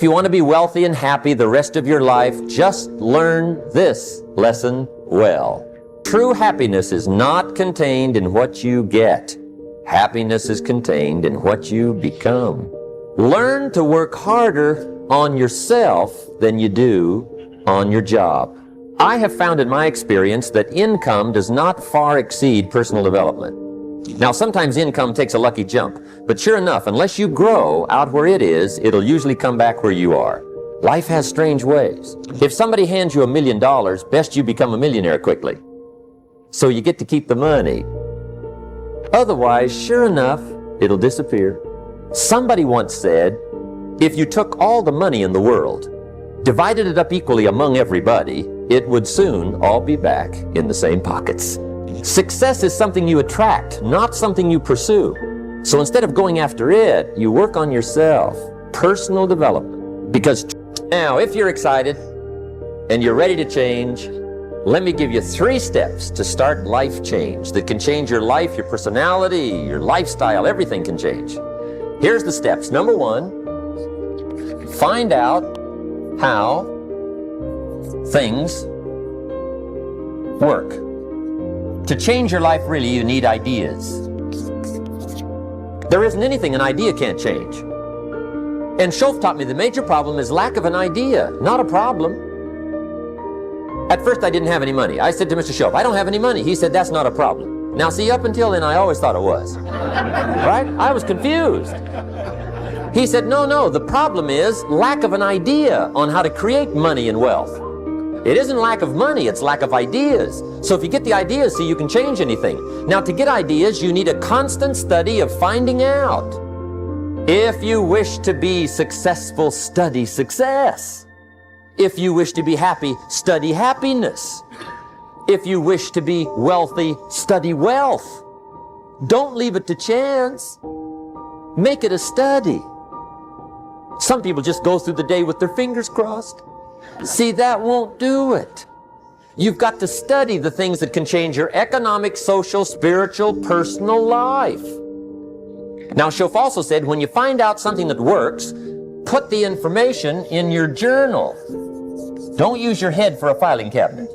If you want to be wealthy and happy the rest of your life, just learn this lesson well. True happiness is not contained in what you get. Happiness is contained in what you become. Learn to work harder on yourself than you do on your job. I have found in my experience that income does not far exceed personal development. Now, sometimes income takes a lucky jump, but sure enough, unless you grow out where it is, it'll usually come back where you are. Life has strange ways. If somebody hands you $1 million, best you become a millionaire quickly, so you get to keep the money. Otherwise, sure enough, it'll disappear. Somebody once said, if you took all the money in the world, divided it up equally among everybody, it would soon all be back in the same pockets. Success is something you attract, not something you pursue. So instead of going after it, you work on yourself. Personal development. Because now, if you're excited and you're ready to change, let me give you 3 steps to start life change that can change your life, your personality, your lifestyle, everything can change. Here's the steps. Number 1, find out how things work. To change your life, really, you need ideas. There isn't anything an idea can't change. And Schoaf taught me the major problem is lack of an idea, not a problem. At first, I didn't have any money. I said to Mr. Schoaf, I don't have any money. He said, that's not a problem. Now, see, up until then, I always thought it was. Right? I was confused. He said, no, the problem is lack of an idea on how to create money and wealth. It isn't lack of money, it's lack of ideas. So if you get the ideas, see, you can change anything. Now, to get ideas, you need a constant study of finding out. If you wish to be successful, study success. If you wish to be happy, study happiness. If you wish to be wealthy, study wealth. Don't leave it to chance. Make it a study. Some people just go through the day with their fingers crossed. See, that won't do it. You've got to study the things that can change your economic, social, spiritual, personal life. Now, Schoaf also said, when you find out something that works, put the information in your journal. Don't use your head for a filing cabinet.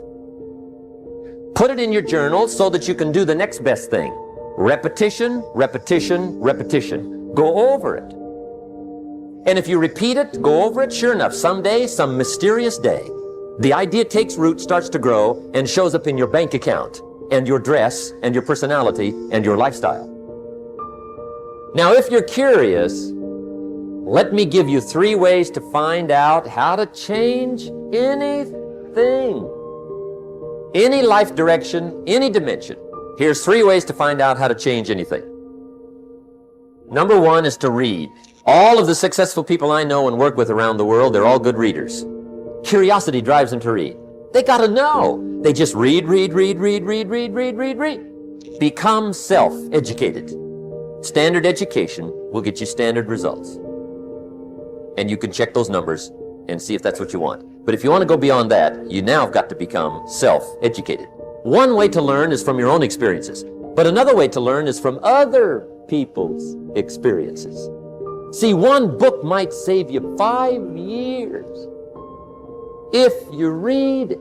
Put it in your journal so that you can do the next best thing. Repetition, repetition, repetition. Go over it. And if you repeat it, go over it, sure enough, someday, some mysterious day, the idea takes root, starts to grow, and shows up in your bank account, and your dress, and your personality, and your lifestyle. Now, if you're curious, let me give you 3 ways to find out how to change anything. Any life direction, any dimension. Here's 3 ways to find out how to change anything. Number 1 is to read. All of the successful people I know and work with around the world, they're all good readers. Curiosity drives them to read. They gotta know. They just read. Become self-educated. Standard education will get you standard results. And you can check those numbers and see if that's what you want. But if you want to go beyond that, you now have got to become self-educated. One way to learn is from your own experiences, but another way to learn is from other people's experiences. See, one book might save you 5 years if you read it.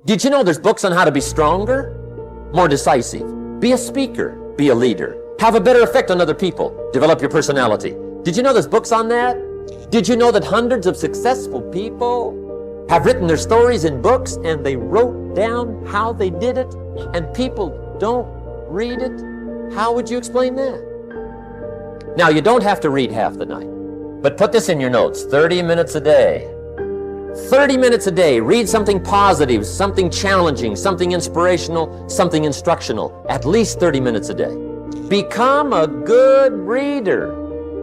Did you know there's books on how to be stronger, more decisive, be a speaker, be a leader, have a better effect on other people, develop your personality? Did you know there's books on that? Did you know that hundreds of successful people have written their stories in books and they wrote down how they did it, and people don't read it? How would you explain that? Now, you don't have to read half the night, but put this in your notes, 30 minutes a day. 30 minutes a day, read something positive, something challenging, something inspirational, something instructional, at least 30 minutes a day. Become a good reader.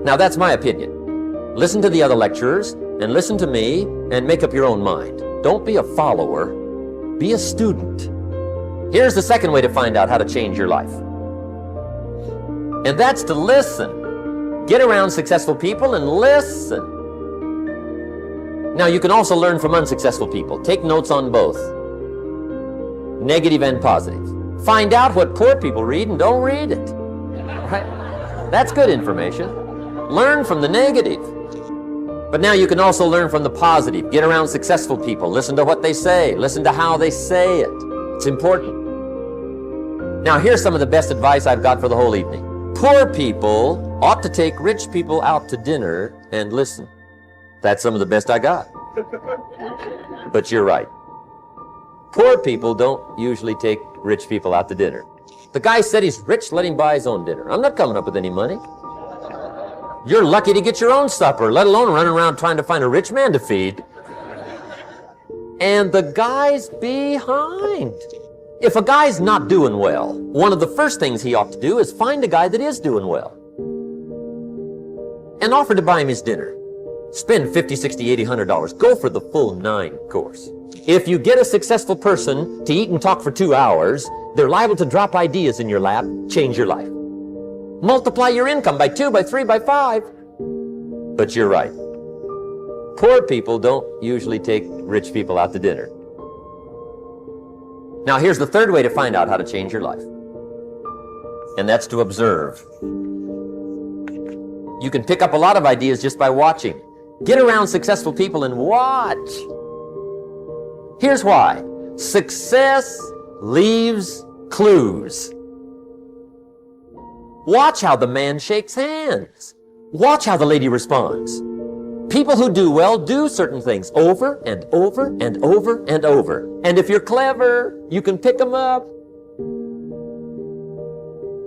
Now, that's my opinion. Listen to the other lecturers, and listen to me, and make up your own mind. Don't be a follower, be a student. Here's the second way to find out how to change your life. And that's to listen. Get around successful people and listen. Now, you can also learn from unsuccessful people. Take notes on both, negative and positive. Find out what poor people read and don't read it. Right? That's good information. Learn from the negative. But now you can also learn from the positive. Get around successful people. Listen to what they say. Listen to how they say it. It's important. Now here's some of the best advice I've got for the whole evening. Poor people ought to take rich people out to dinner and listen. That's some of the best I got. But you're right. Poor people don't usually take rich people out to dinner. The guy said he's rich, let him buy his own dinner. I'm not coming up with any money. You're lucky to get your own supper, let alone running around trying to find a rich man to feed. And the guy's behind. If a guy's not doing well, one of the first things he ought to do is find a guy that is doing well and offer to buy him his dinner. Spend $50, $60, $80, $100. Go for the full 9 course. If you get a successful person to eat and talk for 2 hours, they're liable to drop ideas in your lap, change your life. Multiply your income by 2, by 3, by 5. But you're right. Poor people don't usually take rich people out to dinner. Now here's the third way to find out how to change your life. And that's to observe. You can pick up a lot of ideas just by watching. Get around successful people and watch. Here's why. Success leaves clues. Watch how the man shakes hands. Watch how the lady responds. People who do well do certain things over and over and over and over. And if you're clever, you can pick them up.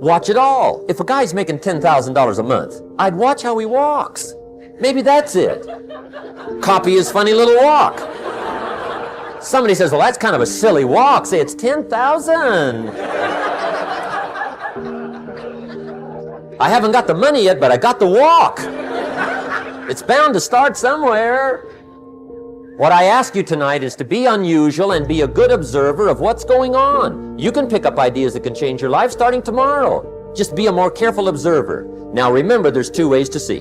Watch it all. If a guy's making $10,000 a month, I'd watch how he walks. Maybe that's it. Copy his funny little walk. Somebody says, well, that's kind of a silly walk. Say, it's 10,000. I haven't got the money yet, but I got the walk. It's bound to start somewhere. What I ask you tonight is to be unusual and be a good observer of what's going on. You can pick up ideas that can change your life starting tomorrow. Just be a more careful observer. Now remember, there's 2 ways to see.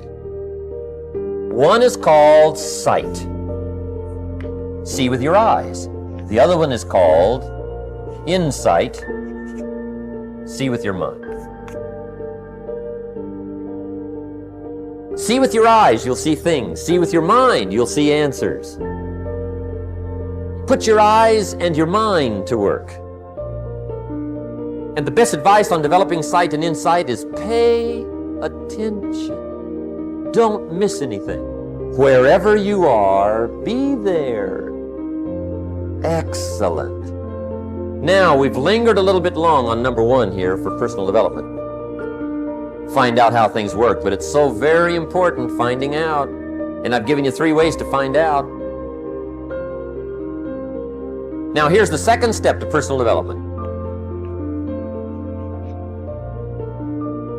One is called sight. See with your eyes. The other one is called insight. See with your mind. See with your eyes, you'll see things. See with your mind, you'll see answers. Put your eyes and your mind to work. And the best advice on developing sight and insight is pay attention. Don't miss anything. Wherever you are, be there. Excellent. Now, we've lingered a little bit long on number 1 here for personal development. Find out how things work, but it's so very important finding out. And I've given you 3 ways to find out. Now here's the second step to personal development.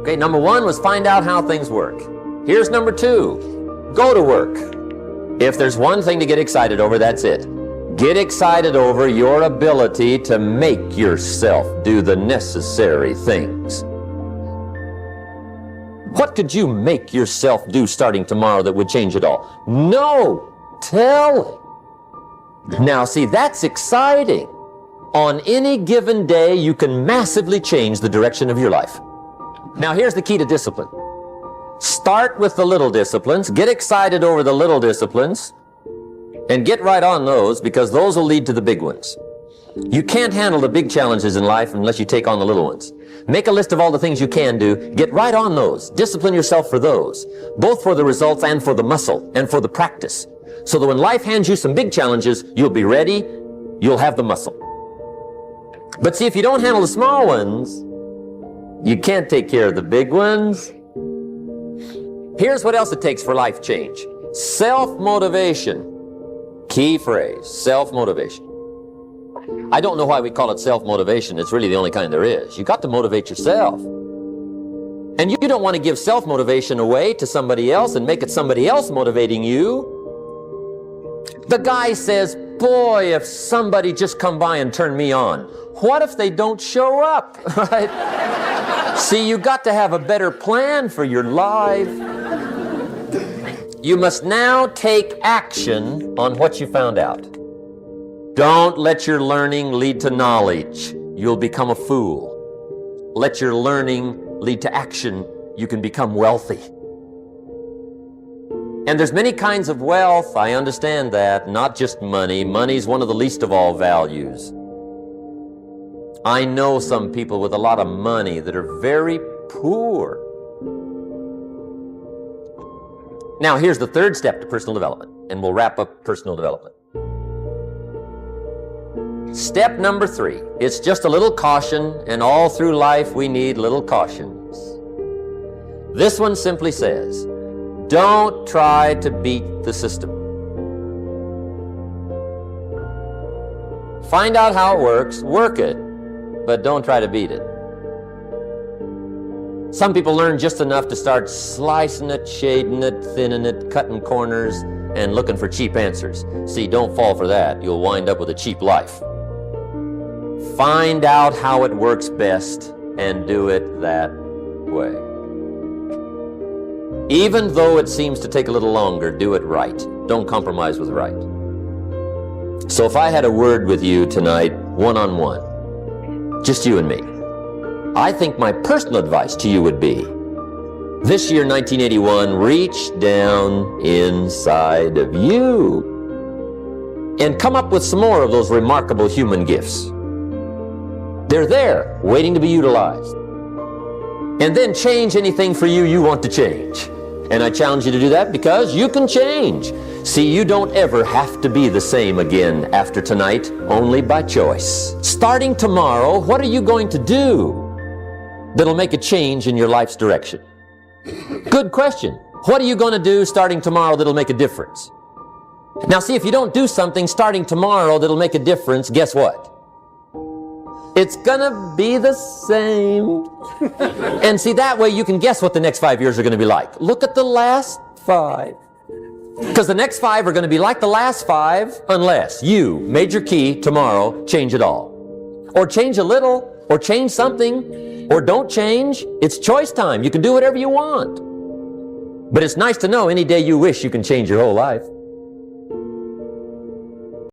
Okay, number 1 was find out how things work. Here's number 2, go to work. If there's one thing to get excited over, that's it. Get excited over your ability to make yourself do the necessary things. What could you make yourself do starting tomorrow that would change it all? No, tell it. Now see, that's exciting. On any given day, you can massively change the direction of your life. Now here's the key to discipline. Start with the little disciplines, get excited over the little disciplines, and get right on those, because those will lead to the big ones. You can't handle the big challenges in life unless you take on the little ones. Make a list of all the things you can do. Get right on those. Discipline yourself for those, both for the results and for the muscle and for the practice, so that when life hands you some big challenges, you'll be ready, you'll have the muscle. But see, if you don't handle the small ones, you can't take care of the big ones. Here's what else it takes for life change. Self-motivation. Key phrase, self-motivation. I don't know why we call it self-motivation. It's really the only kind there is. You got to motivate yourself. And you don't want to give self-motivation away to somebody else and make it somebody else motivating you. The guy says, boy, if somebody just come by and turn me on. What if they don't show up? Right? See, you got to have a better plan for your life. You must now take action on what you found out. Don't let your learning lead to knowledge. You'll become a fool. Let your learning lead to action. You can become wealthy. And there's many kinds of wealth, I understand that, not just money. Money's one of the least of all values. I know some people with a lot of money that are very poor. Now, here's the third step to personal development, and we'll wrap up personal development. Step number 3, it's just a little caution, and all through life we need little cautions. This one simply says, don't try to beat the system. Find out how it works, work it, but don't try to beat it. Some people learn just enough to start slicing it, shading it, thinning it, cutting corners, and looking for cheap answers. See, don't fall for that. You'll wind up with a cheap life. Find out how it works best and do it that way. Even though it seems to take a little longer, do it right. Don't compromise with right. So if I had a word with you tonight, one-on-one, just you and me, I think my personal advice to you would be, this year, 1981, reach down inside of you and come up with some more of those remarkable human gifts. They're there, waiting to be utilized. And then change anything for you want to change. And I challenge you to do that because you can change. See, you don't ever have to be the same again after tonight, only by choice. Starting tomorrow, what are you going to do that'll make a change in your life's direction? Good question. What are you going to do starting tomorrow that'll make a difference? Now see, if you don't do something starting tomorrow that'll make a difference, guess what? It's gonna be the same. And see, that way you can guess what the next 5 years are gonna be like. Look at the last 5. Because the next 5 are gonna be like the last 5 unless you, major key, tomorrow, change it all. Or change a little, or change something, or don't change. It's choice time. You can do whatever you want. But it's nice to know any day you wish you can change your whole life.